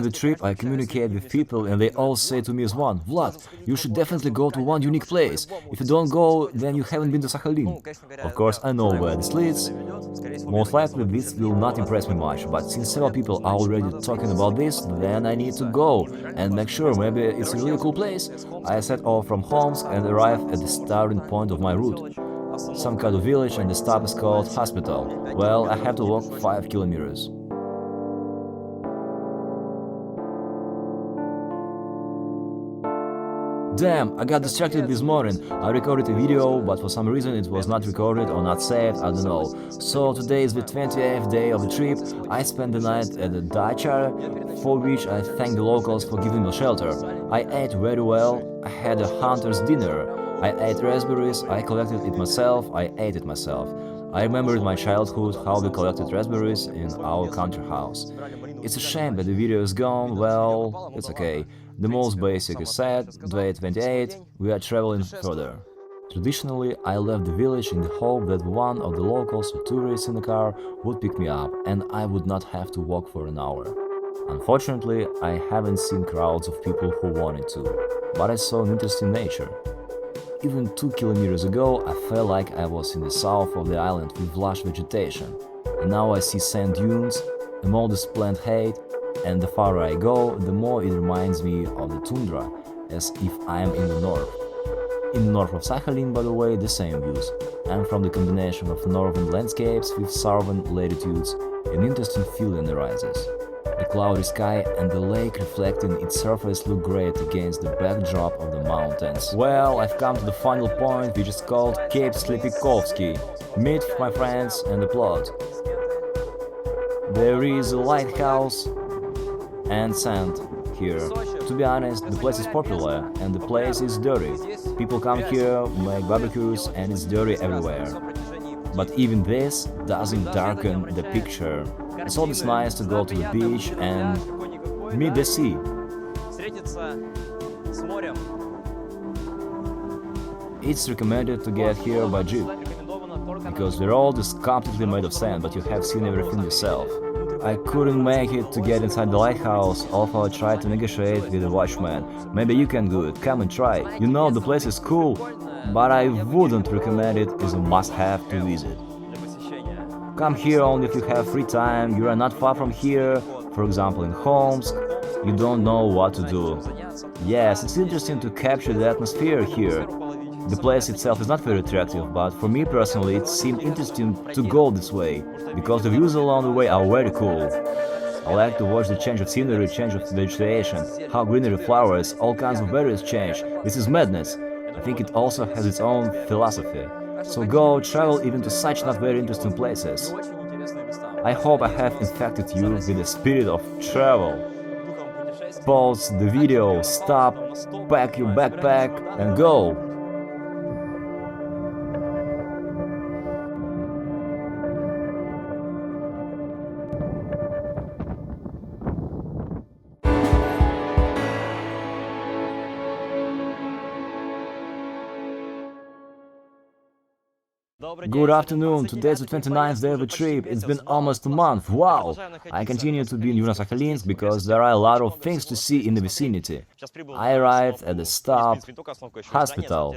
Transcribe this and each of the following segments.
every trip I communicate with people and they all say to me as one, Vlad, you should definitely go to one unique place. If you don't go, then you haven't been to Sakhalin. Of course, I know where this leads. Most likely this will not impress me much, but since several people are already talking about this, then I need to go and make sure maybe it's a really cool place. I set off from Homs and arrive at the starting point of my route. Some kind of village, and the stop is called Hospital. Well, I have to walk 5 kilometers. Damn, I got distracted this morning. I recorded a video, but for some reason it was not recorded or not saved, I don't know. So today is the 20th day of the trip. I spent the night at the dacha, for which I thank the locals for giving me shelter. I ate very well, I had a hunter's dinner. I ate raspberries, I collected it myself, I ate it myself. I remembered my childhood, how we collected raspberries in our country house. It's a shame that the video is gone, well, it's okay. The most basic is said, day 28, we are traveling further. Traditionally, I left the village in the hope that one of the locals or tourists in the car would pick me up and I would not have to walk for an hour. Unfortunately, I haven't seen crowds of people who wanted to, but I saw an interesting nature. Even 2 kilometers ago, I felt like I was in the south of the island with lush vegetation, and now I see sand dunes, a modest plant height, and the farther I go, the more it reminds me of the tundra, as if I am in the north. In the north of Sakhalin, by the way, the same views, and from the combination of northern landscapes with southern latitudes, an interesting feeling arises. The cloudy sky and the lake reflecting its surface look great against the backdrop of the mountains. Well, I've come to the final point, which is called Cape Slippykowski. Meet my friends and applaud. There is a lighthouse and sand here. To be honest, the place is popular and the place is dirty. People come here, make barbecues, and it's dirty everywhere. But even this doesn't darken the picture. It's always nice to go to the beach and meet the sea. It's recommended to get here by jeep, because the road is completely made of sand, but you have seen everything yourself. I couldn't make it to get inside the lighthouse, although I tried to negotiate with the watchman. Maybe you can do it, come and try. You know, the place is cool, but I wouldn't recommend it as a must-have to visit. Come here only if you have free time, you are not far from here, for example in Homs, you don't know what to do. Yes, it's interesting to capture the atmosphere here. The place itself is not very attractive, but for me personally it seemed interesting to go this way, because the views along the way are very cool. I like to watch the change of scenery, change of vegetation, how greenery flowers, all kinds of berries change. This is madness. I think it also has its own philosophy. So go, travel even to such not very interesting places. I hope I have infected you with the spirit of travel. Pause the video, stop, pack your backpack and go! Good afternoon, today's the 29th day of the trip, it's been almost a month, wow! I continue to be in Yuzhno-Sakhalinsk because there are a lot of things to see in the vicinity. I arrived at the stop, hospital,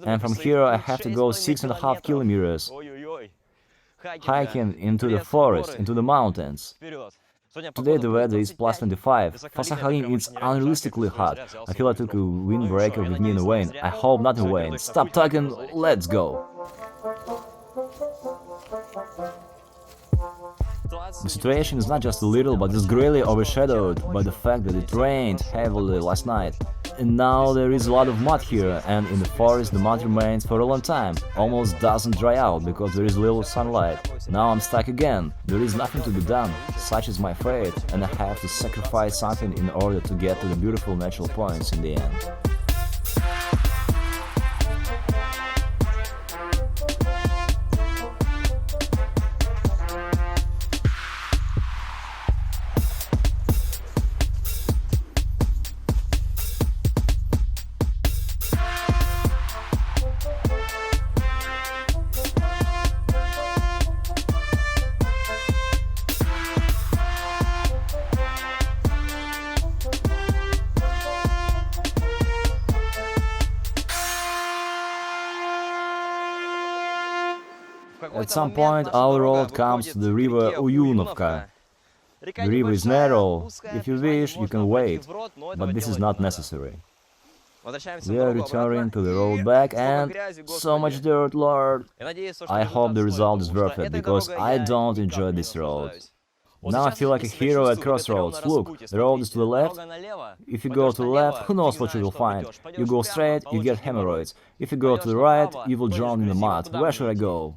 and from here I have to go 6.5 kilometers, hiking into the forest, into the mountains. Today the weather is plus 25. For Sakhalin it's unrealistically hot. I feel I took a windbreaker with me in a rain. I hope not in rain. Stop talking, let's go! The situation is not just a little, but is greatly overshadowed by the fact that it rained heavily last night. And now there is a lot of mud here, and in the forest the mud remains for a long time, almost doesn't dry out because there is little sunlight. Now I'm stuck again, there is nothing to be done, such is my fate, and I have to sacrifice something in order to get to the beautiful natural points in the end. At some point our road comes to the river Uyunovka. The river is narrow. If you wish, you can wait, but this is not necessary. We are returning to the road back and so much dirt, Lord. I hope the result is worth it, because I don't enjoy this road. Now I feel like a hero at crossroads. Look, the road is to the left. If you go to the left, who knows what you will find. You go straight, you get hemorrhoids. If you go to the right, you will drown in the mud. Where should I go?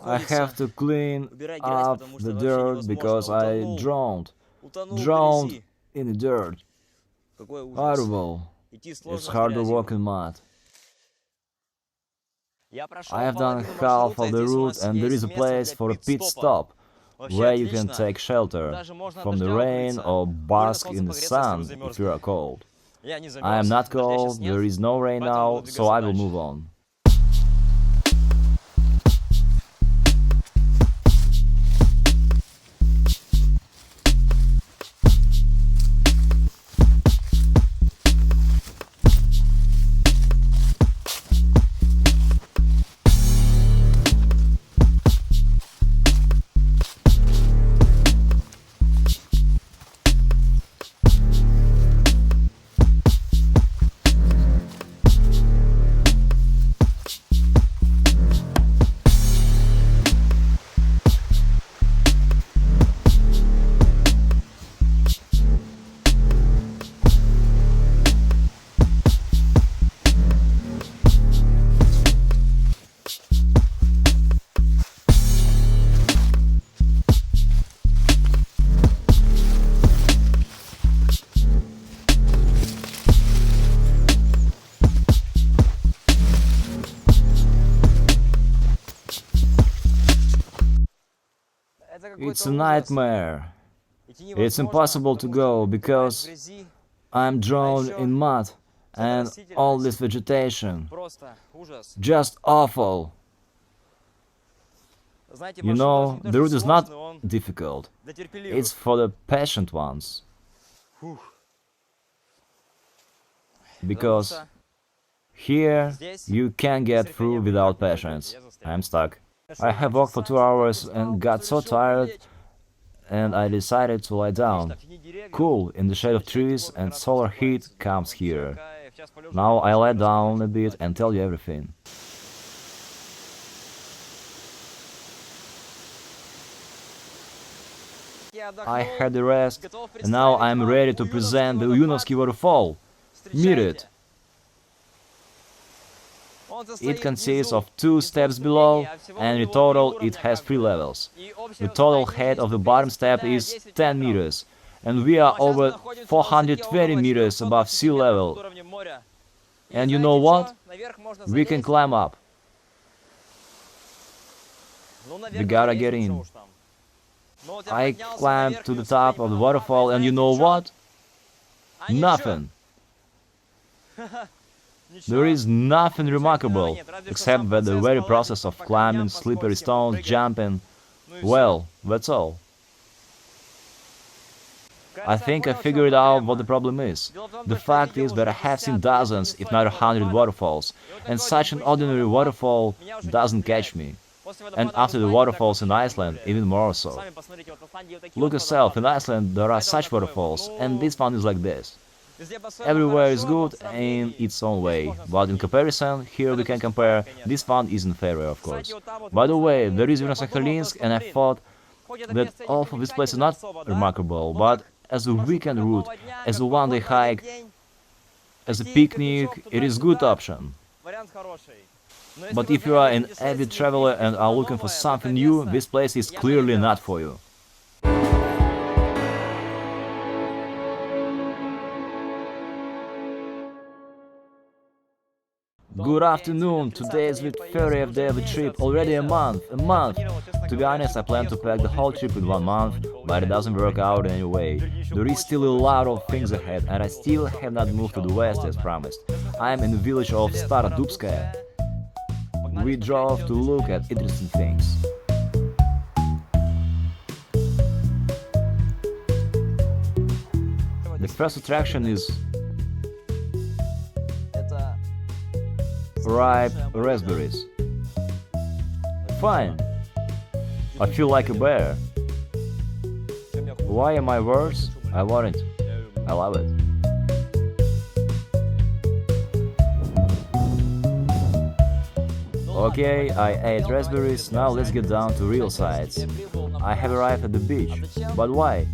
I have to clean up the dirt because I drowned. Drowned in the dirt. Horrible. It's hard to walk in mud. I have done half of the route and there is a place for a pit stop, where you can take shelter from the rain or bask in the sun if you are cold. I am not cold, there is no rain now, so I will move on. It's a nightmare. It's impossible to go because I'm drowned in mud and all this vegetation. Just awful. You know, the route is not difficult. It's for the patient ones. Because here you can't get through without patience. I'm stuck. I have walked for 2 hours and got so tired, and I decided to lie down. Cool, in the shade of trees, and solar heat comes here. Now I lie down a bit and tell you everything. I had a rest, and now I'm ready to present the Yuzhno-Sakhalinsk Waterfall. Meet it! It consists of 2 steps below, and in total it has 3 levels. The total height of the bottom step is 10 meters, and we are over 420 meters above sea level. And you know what? We can climb up. We gotta get in. I climbed to the top of the waterfall, and you know what? Nothing. There is nothing remarkable, except that the very process of climbing slippery stones, jumping, well, that's all. I think I figured out what the problem is. The fact is that I have seen dozens, if not 100 waterfalls, and such an ordinary waterfall doesn't catch me. And after the waterfalls in Iceland, even more so. Look yourself, in Iceland there are such waterfalls, and this one is like this. Everywhere is good in its own way, but in comparison, here we can compare, this one is inferior, of course. By the way, there is Yuzhno-Sakhalinsk, and I thought that all of this place is not remarkable, but as a weekend route, as a one-day hike, as a picnic, it is a good option. But if you are an avid traveler and are looking for something new, this place is clearly not for you. Good afternoon, today is the 30th day of the trip, already a month. To be honest, I plan to pack the whole trip in 1 month, but it doesn't work out anyway. There is still a lot of things ahead, and I still have not moved to the west as promised. I am in the village of Starodubskaya. We drove to look at interesting things. The first attraction is ripe raspberries. Fine, I feel like a bear. Why am I worse? I want it. I love it. Okay, I ate raspberries, now let's get down to real sights. I have arrived at the beach. But why?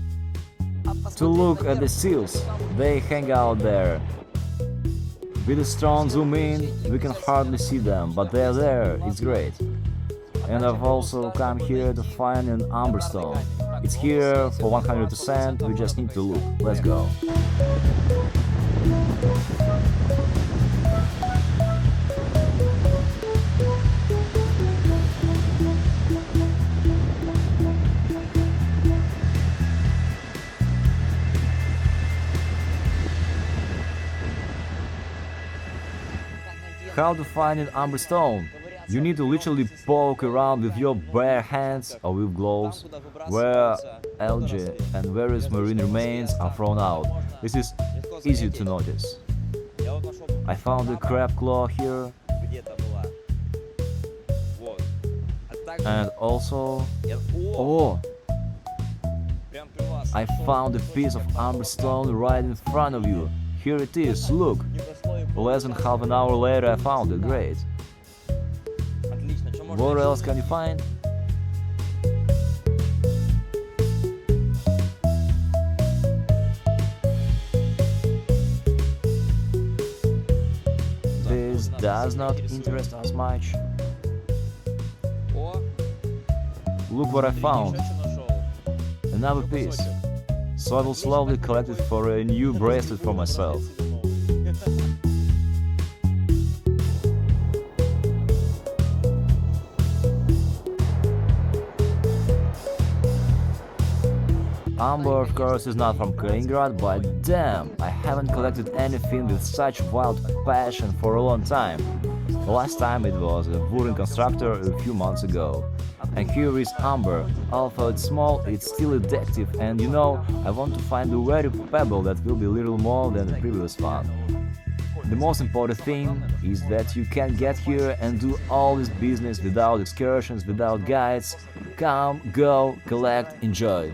To look at the seals. They hang out there. With a strong zoom in, we can hardly see them, but they're there, it's great. And I've also come here to find an amber stone. It's here for 100%, we just need to look. Let's go. How to find an amber stone? You need to literally poke around with your bare hands or with gloves, where algae and various marine remains are thrown out. This is easy to notice. I found a crab claw here, and also... Oh! I found a piece of amber stone right in front of you. Here it is, look! Less than half an hour later I found it, great. What else can you find? This does not interest us much. Look what I found. Another piece. So I will slowly collect it for a new bracelet for myself. Amber, of course, is not from Kaliningrad, but damn, I haven't collected anything with such wild passion for a long time. The last time it was a wooden constructor a few months ago. And here is amber. Although it's small, it's still addictive, and you know, I want to find a very pebble that will be a little more than the previous one. The most important thing is that you can get here and do all this business without excursions, without guides. Come, go, collect, enjoy.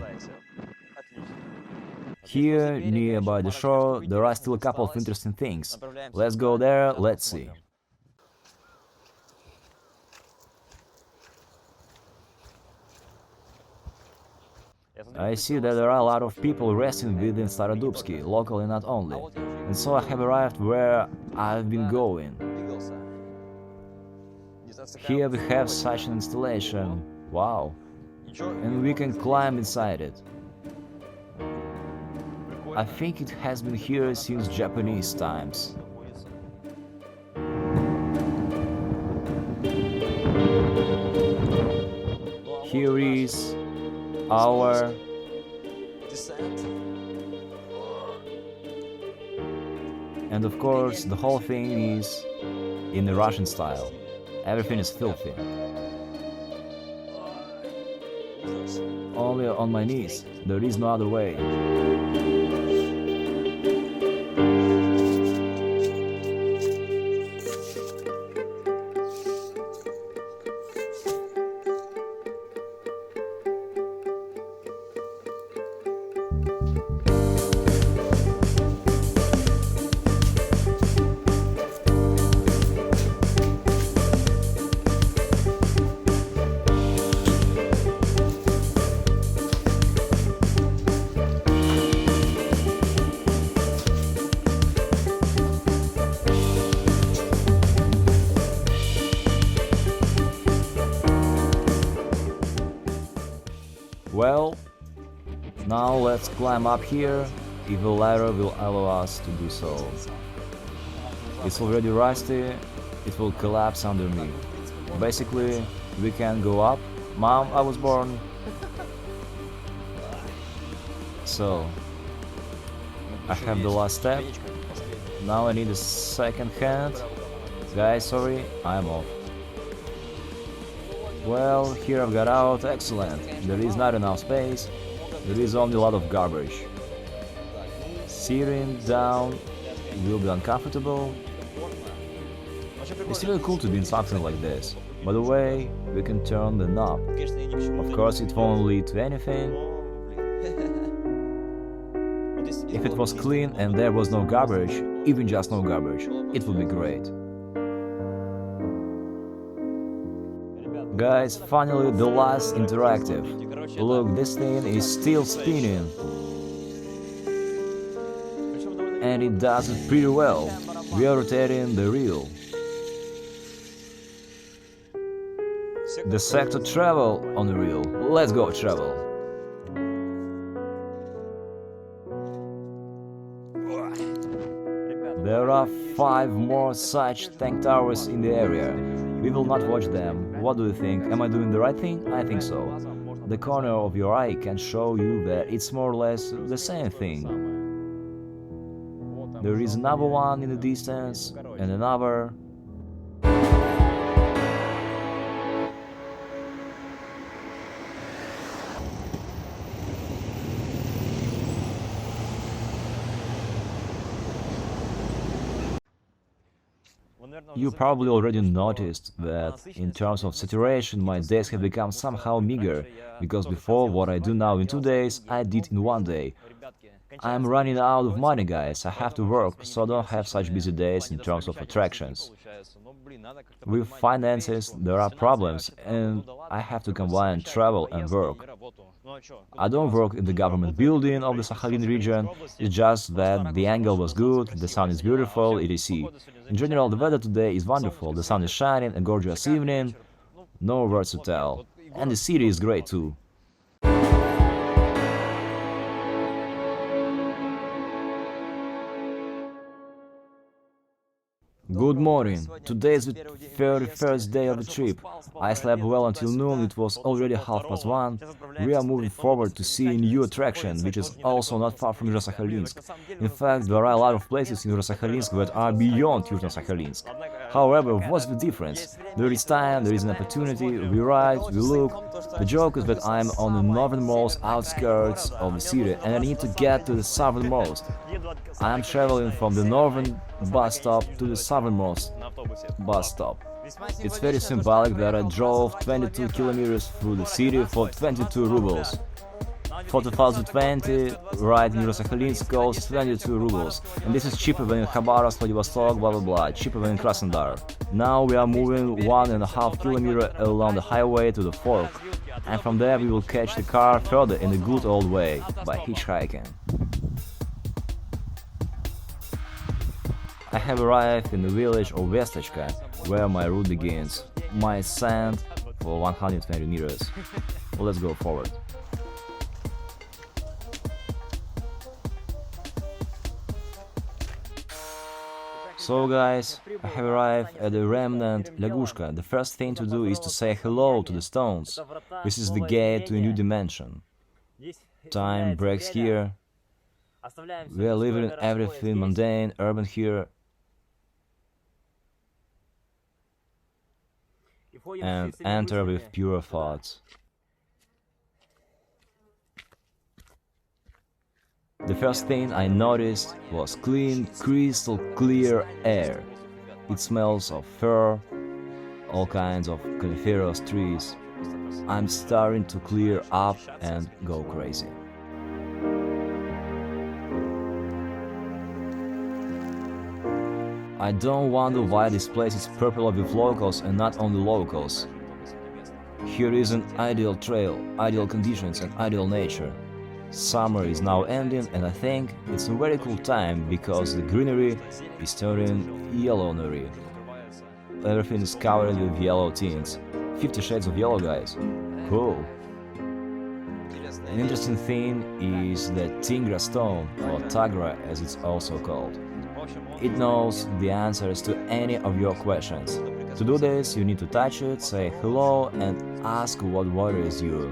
Here, nearby the shore, there are still a couple of interesting things. Let's go there, let's see. I see that there are a lot of people resting within Starodubsky, locally not only. And so I have arrived where I've been going. Here we have such an installation. Wow. And we can climb inside it. I think it has been here since Japanese times. Here is our and of course the whole thing is in the Russian style. Everything is filthy. Only on my knees, there is no other way. Well, now let's climb up here, if the ladder will allow us to do so. It's already rusty, it will collapse under me. Basically, we can go up. Mom, I was born. So, I have the last step. Now I need a second hand. Guys, sorry, I'm off. Well, here I've got out, excellent. There is not enough space, there is only a lot of garbage. Sitting down will be uncomfortable. It's really cool to be in something like this. By the way, we can turn the knob. Of course, it won't lead to anything. If it was clean and there was no garbage, even just no garbage, it would be great. Guys, finally the last interactive. Look, this thing is still spinning. And it does it pretty well. We are rotating the reel. The sector travel on the reel. Let's go travel. There are 5 more such tank towers in the area. We will not watch them. What do you think? Am I doing the right thing? I think so. The corner of your eye can show you that it's more or less the same thing. There is another one in the distance, and another. You probably already noticed that, in terms of saturation, my days have become somehow meager, because before what I do now in 2 days, I did in 1 day. I'm running out of money, guys, I have to work, so I don't have such busy days in terms of attractions. With finances, there are problems, and I have to combine travel and work. I don't work in the government building of the Sakhalin region, it's just that the angle was good, the sun is beautiful, etc. In general, the weather today is wonderful, the sun is shining, a gorgeous evening, no words to tell. And the city is great too. Good morning. Today is the 31st day of the trip. I slept well until noon, it was already 1:30. We are moving forward to see a new attraction, which is also not far from Yuzhno-Sakhalinsk. In fact, there are a lot of places in Yuzhno-Sakhalinsk that are beyond Yuzhno-Sakhalinsk. However, what's the difference? There is time, there is an opportunity, we ride, we look. The joke is that I'm on the northernmost outskirts of the city and I need to get to the southernmost. I am traveling from the northern bus stop to the southernmost bus stop. It's very symbolic that I drove 22 kilometers through the city for 22 rubles. For 2020, ride in Yuzhno-Sakhalinsk costs 22 rubles, and this is cheaper than in Khabarovsk, Vladivostok, blah blah blah, cheaper than in Krasnodar. Now we are moving 1.5 kilometers along the highway to the fork, and from there we will catch the car further in the good old way, by hitchhiking. I have arrived in the village of Vestachka, where my route begins. My ascent for 120 meters. Let's go forward. So guys, I have arrived at the Remnant Lagoon. The first thing to do is to say hello to the stones. This is the gate to a new dimension. Time breaks here. We are living everything mundane, urban here. And enter with pure thoughts. The first thing I noticed was clean, crystal clear air. It smells of fir, all kinds of coniferous trees. I'm starting to clear up and go crazy. I don't wonder why this place is popular with locals and not only locals. Here is an ideal trail, ideal conditions and ideal nature. Summer is now ending and I think it's a very cool time because the greenery is turning yellowery. Everything is covered with yellow tints. 50 shades of yellow, guys. Cool. An interesting thing is the Tingra stone, or Tagra as it's also called. It knows the answers to any of your questions. To do this, you need to touch it, say hello and ask what worries you.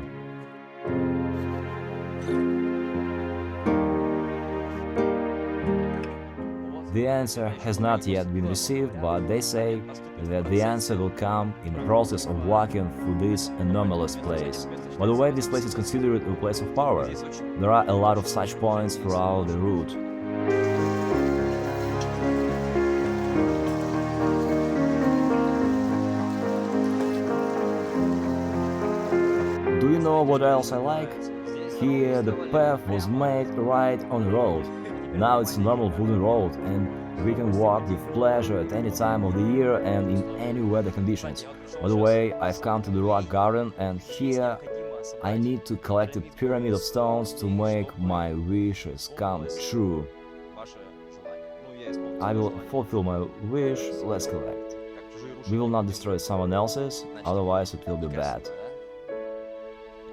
The answer has not yet been received, but they say that the answer will come in the process of walking through this anomalous place. By the way, this place is considered a place of power. There are a lot of such points throughout the route. know what else I like? Here the path was made right on the road. Now it's a normal wooden road and we can walk with pleasure at any time of the year and in any weather conditions. By the way, I've come to the rock garden and here I need to collect a pyramid of stones to make my wishes come true. I will fulfill my wish, let's collect. We will not destroy someone else's, otherwise it will be bad.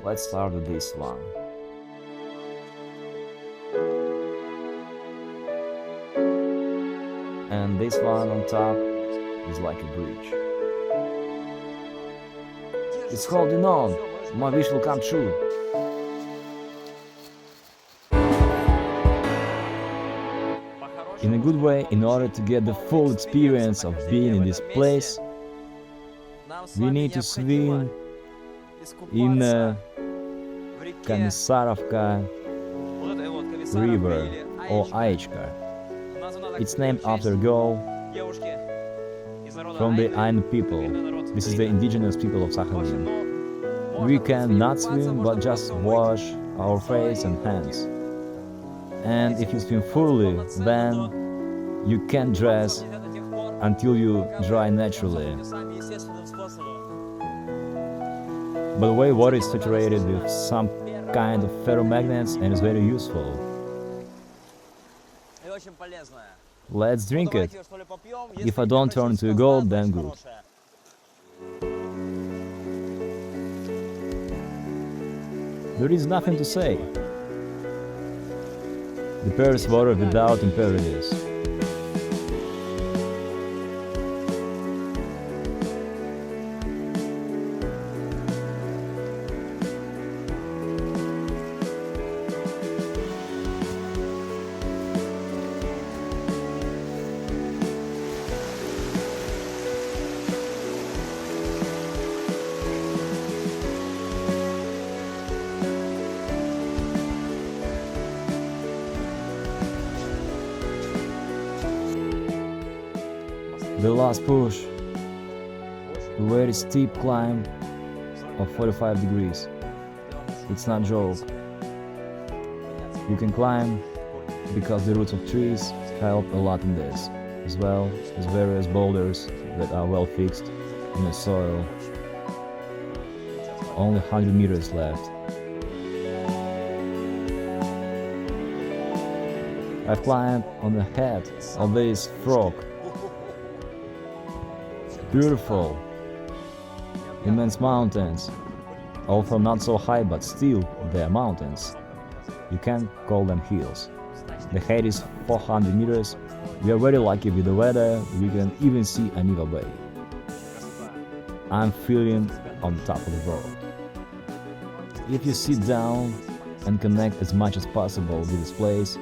Let's start with this one. And this one on top is like a bridge. It's holding on, my wish will come true. In a good way, in order to get the full experience of being in this place, we need to swim in Komissarovka river or Aichka. It's named after a girl from the Ain people. This is the indigenous people of Sakhalin. We can not swim but just wash our face and hands. And if you swim fully, then you can dress until you dry naturally. By the way, water is saturated with some kind of ferromagnets and is very useful. Let's drink it. If I don't turn into a gold, then good. There is nothing to say. The Paris water without impurities. The last push, a very steep climb of 45 degrees. It's not a joke. You can climb because the roots of trees help a lot in this, as well as various boulders that are well fixed in the soil. Only 100 meters left. I've climbed on the head of this frog. Beautiful, immense mountains, although not so high, but still they are mountains. You can't call them hills. The height is 400 meters. We are very lucky with the weather. We can even see a Niva Bay. I'm feeling on the top of the world. If you sit down and connect as much as possible with this place,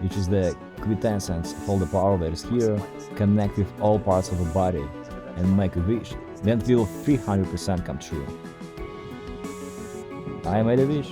which is the quintessence of all the power that is here, connect with all parts of the body and make a wish, then it will 300% come true. I made a wish.